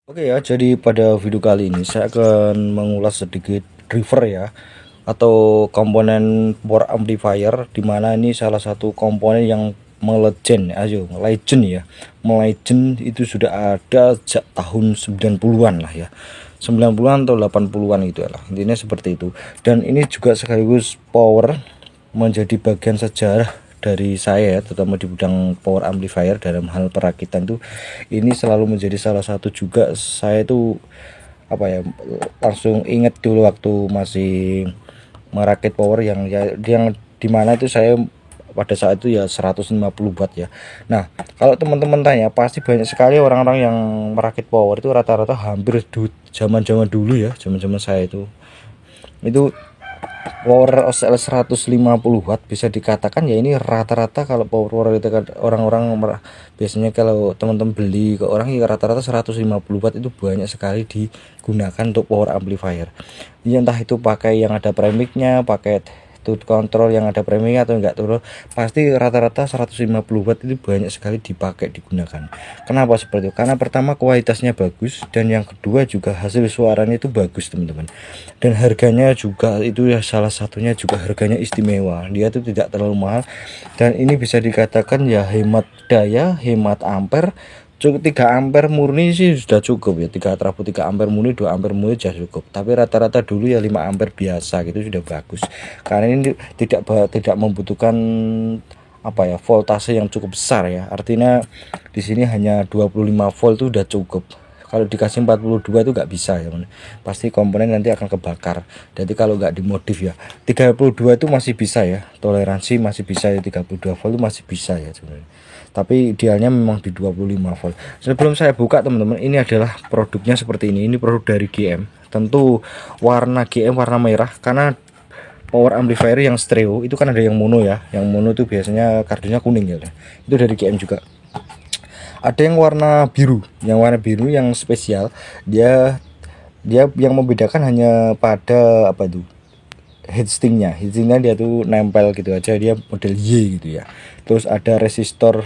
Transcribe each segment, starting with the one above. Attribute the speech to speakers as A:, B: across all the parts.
A: Oke ya, jadi pada video kali ini saya akan mengulas sedikit driver ya, atau komponen power amplifier, dimana ini salah satu komponen yang legend ya. Melegend itu sudah ada sejak tahun 90-an lah ya. 90-an atau 80-an itu lah. Intinya seperti itu. Dan ini juga sekaligus power menjadi bagian sejarah dari saya ya, terutama di bidang power amplifier dalam hal perakitan tuh ini selalu menjadi salah satu juga. Saya tuh apa ya, langsung inget dulu waktu masih merakit power yang dimana itu saya pada saat itu ya 150 watt ya. Nah, kalau teman-teman tanya, pasti banyak sekali orang-orang yang merakit power itu rata-rata hampir zaman-zaman dulu ya, zaman-zaman saya itu power OCL 150 watt bisa dikatakan ya ini rata-rata. Kalau power itu kan orang-orang biasanya kalau teman-teman beli ke orang ya rata-rata 150 watt itu banyak sekali digunakan untuk power amplifier. Ya, entah itu pakai yang ada premixnya, pakai tooth control yang ada premixnya atau enggak turun, pasti rata-rata 150 watt itu banyak sekali dipakai digunakan. Kenapa seperti itu? Karena pertama kualitasnya bagus, dan yang kedua juga hasil suaranya itu bagus teman-teman. Dan harganya juga itu ya salah satunya juga harganya istimewa. Dia tuh tidak terlalu mahal, dan ini bisa dikatakan ya hemat daya, hemat ampere. Cukup 3 ampere murni sih sudah cukup ya. 3 trafo 3 ampere murni, 2 ampere murni sudah cukup. Tapi rata-rata dulu ya 5 ampere biasa gitu sudah bagus. Karena ini tidak membutuhkan apa ya, voltase yang cukup besar ya. Artinya di sini hanya 25 volt itu udah cukup. Kalau dikasih 42 itu nggak bisa ya, pasti komponen nanti akan kebakar. Jadi kalau nggak dimodif ya 32 itu masih bisa ya, toleransi masih bisa ya, 32 volt itu masih bisa ya sebenarnya. Tapi idealnya memang di 25 volt. Sebelum saya buka teman-teman, ini adalah produknya seperti ini produk dari GM. Tentu warna GM warna merah, karena power amplifier yang stereo itu kan ada yang mono ya. Yang mono itu biasanya kardusnya kuning ya. Itu dari GM juga. Ada yang warna biru, yang spesial. Dia yang membedakan hanya pada apa itu, heatstingnya dia tuh nempel gitu aja, dia model Y gitu ya. Terus ada resistor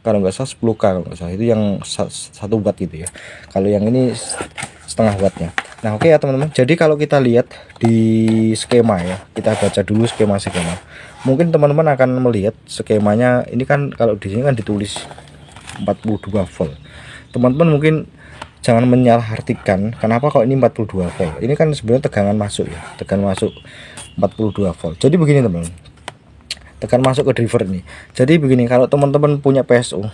A: kalau nggak salah 10K, kalau nggak salah itu yang 1 watt gitu ya. Kalau yang ini setengah wattnya. Nah oke ya teman-teman, jadi kalau kita lihat di skema ya, kita baca dulu skema. Mungkin teman-teman akan melihat skemanya ini kan, kalau di sini kan ditulis 42 volt. Teman-teman mungkin jangan menyalahartikan kenapa kok ini 42 volt. Ini kan sebenarnya tegangan masuk ya, tegangan masuk 42 volt. Jadi begini teman-teman, tekan masuk ke driver ini. Jadi begini, kalau teman-teman punya PSU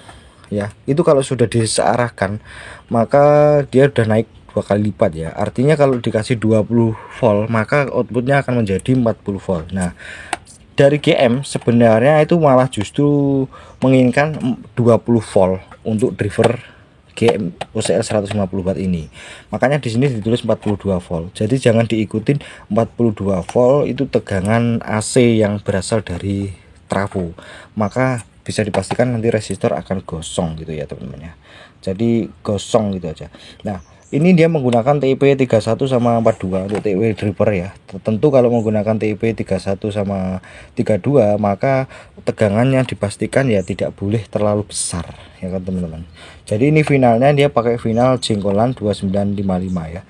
A: ya, itu kalau sudah disearahkan maka dia udah naik 2 kali lipat ya. Artinya kalau dikasih 20 volt maka outputnya akan menjadi 40 volt. Nah, dari GM sebenarnya itu malah justru menginginkan 20 volt untuk driver GM OCL 150 watt ini. Makanya di sini ditulis 42 volt. Jadi jangan diikutin 42 volt itu tegangan AC yang berasal dari trafo. Maka bisa dipastikan nanti resistor akan gosong gitu ya teman-teman ya. Jadi gosong gitu aja. Nah, ini dia menggunakan TIP 31 sama 42 untuk TIP driver ya. Tentu kalau menggunakan TIP 31 sama 32 maka tegangannya dipastikan ya tidak boleh terlalu besar ya kan teman-teman. Jadi ini finalnya dia pakai final jengkolan 2955 ya.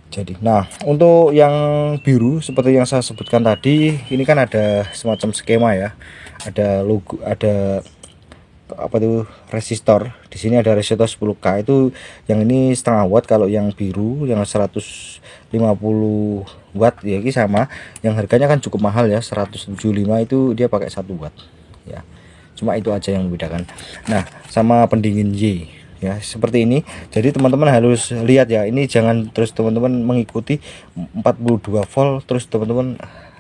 A: Jadi nah, untuk yang biru seperti yang saya sebutkan tadi, ini kan ada semacam skema ya. Ada logo, ada apa tuh, resistor. Di sini ada resistor 10K itu, yang ini setengah watt. Kalau yang biru yang 150 watt ya ini sama, yang harganya kan cukup mahal ya, 175 itu dia pakai 1 watt ya. Cuma itu aja yang membedakan. Nah, sama pendingin Y ya seperti ini. Jadi teman-teman harus lihat ya, ini jangan terus teman-teman mengikuti 42 volt terus teman-teman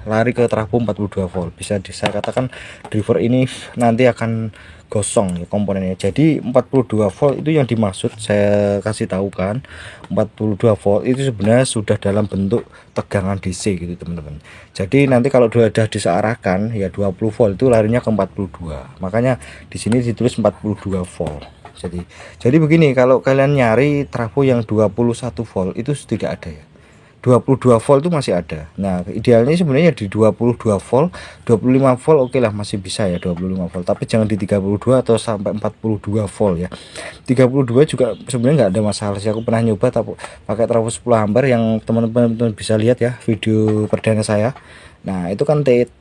A: lari ke trafo 42 volt. Bisa saya katakan driver ini nanti akan gosong ya komponennya. Jadi 42 volt itu yang dimaksud, saya kasih tahu kan, 42 volt itu sebenarnya sudah dalam bentuk tegangan DC gitu teman-teman. Jadi nanti kalau sudah disearahkan ya 20 volt itu larinya ke 42. Makanya di sini ditulis 42 volt. Jadi begini, kalau kalian nyari trafo yang 21 volt itu tidak ada ya. 22 volt itu masih ada. Nah, idealnya sebenarnya di 22 volt, 25 volt oke lah, masih bisa ya 25 volt. Tapi jangan di 32 atau sampai 42 volt ya. 32 juga sebenarnya nggak ada masalah sih. Aku pernah nyoba tapi pakai trafo 10 ampere yang teman-teman bisa lihat ya video perdana saya. Nah, itu kan T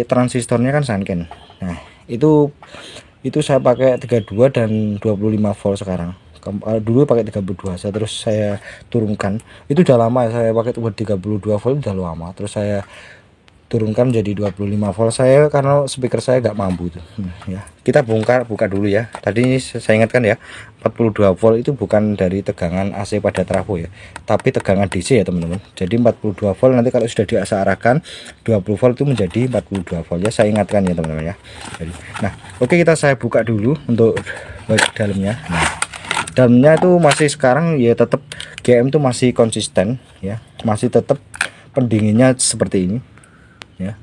A: transistornya kan Sanken. Nah, itu saya pakai 32 dan 25 volt sekarang. Dulu pakai 32, terus saya turunkan. Itu udah lama saya pakai 32 volt, udah lama. Terus saya turunkan jadi 25 volt saya karena speaker saya nggak mampu tuh. Ya, kita buka dulu ya. Tadi saya ingatkan ya, 42 volt itu bukan dari tegangan AC pada trafo ya, tapi tegangan DC ya teman-teman. Jadi 42 volt nanti kalau sudah diarahkan 20 volt itu menjadi 42 volt ya, saya ingatkan ya teman-teman ya. Jadi, nah, oke, saya buka dulu untuk dalamnya. Nah, dalamnya itu masih sekarang ya tetap GM itu masih konsisten ya, masih tetap pendinginnya seperti ini ya,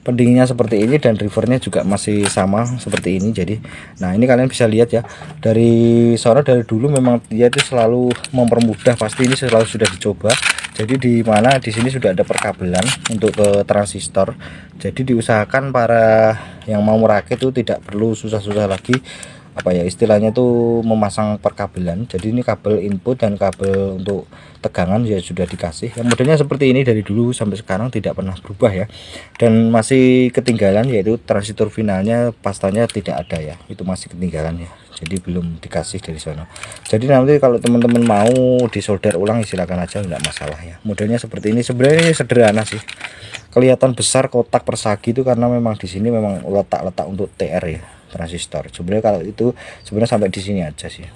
A: pendinginnya seperti ini, dan rivernya juga masih sama seperti ini. Jadi nah, ini kalian bisa lihat ya, dari sono dari dulu memang dia itu selalu mempermudah, pasti ini selalu sudah dicoba. Jadi di mana di sini sudah ada perkabelan untuk ke transistor, jadi diusahakan para yang mau merakit itu tidak perlu susah-susah lagi apa ya istilahnya tuh memasang perkabelan. Jadi ini kabel input dan kabel untuk tegangan ya sudah dikasih. Yang modelnya seperti ini dari dulu sampai sekarang tidak pernah berubah ya. Dan masih ketinggalan yaitu transistor finalnya pastanya tidak ada ya. Itu masih ketinggalan ya. Jadi belum dikasih dari sana. Jadi nanti kalau teman-teman mau disolder ulang silakan aja, enggak masalah ya. Modelnya seperti ini, sebenarnya ini sederhana sih. Kelihatan besar kotak persagi itu karena memang di sini memang letak-letak untuk TR ya, transistor. Sebenarnya kalau itu sebenarnya sampai di sini aja sih,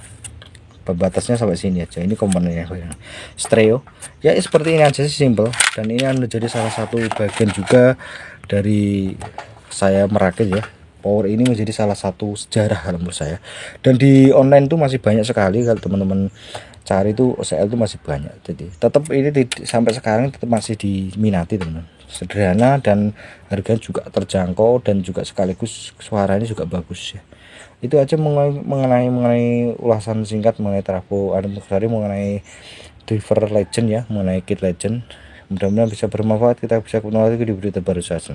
A: pembatasnya sampai sini aja. Ini komponennya stereo ya, seperti ini aja sih, simple. Dan ini menjadi salah satu bagian juga dari saya merakit ya. Power ini menjadi salah satu sejarah menurut saya. Dan di online tuh masih banyak sekali, kalau teman-teman cari tuh OCL tuh masih banyak. Jadi tetap ini sampai sekarang tetap masih diminati teman-teman. Sederhana dan harganya juga terjangkau, dan juga sekaligus suaranya juga bagus ya. Itu aja mengenai ulasan singkat mengenai trafo anniversary, mengenai driver legend ya, mengenai kit legend. Mudah-mudahan bisa bermanfaat. Kita bisa ketemu lagi di berita baru saja.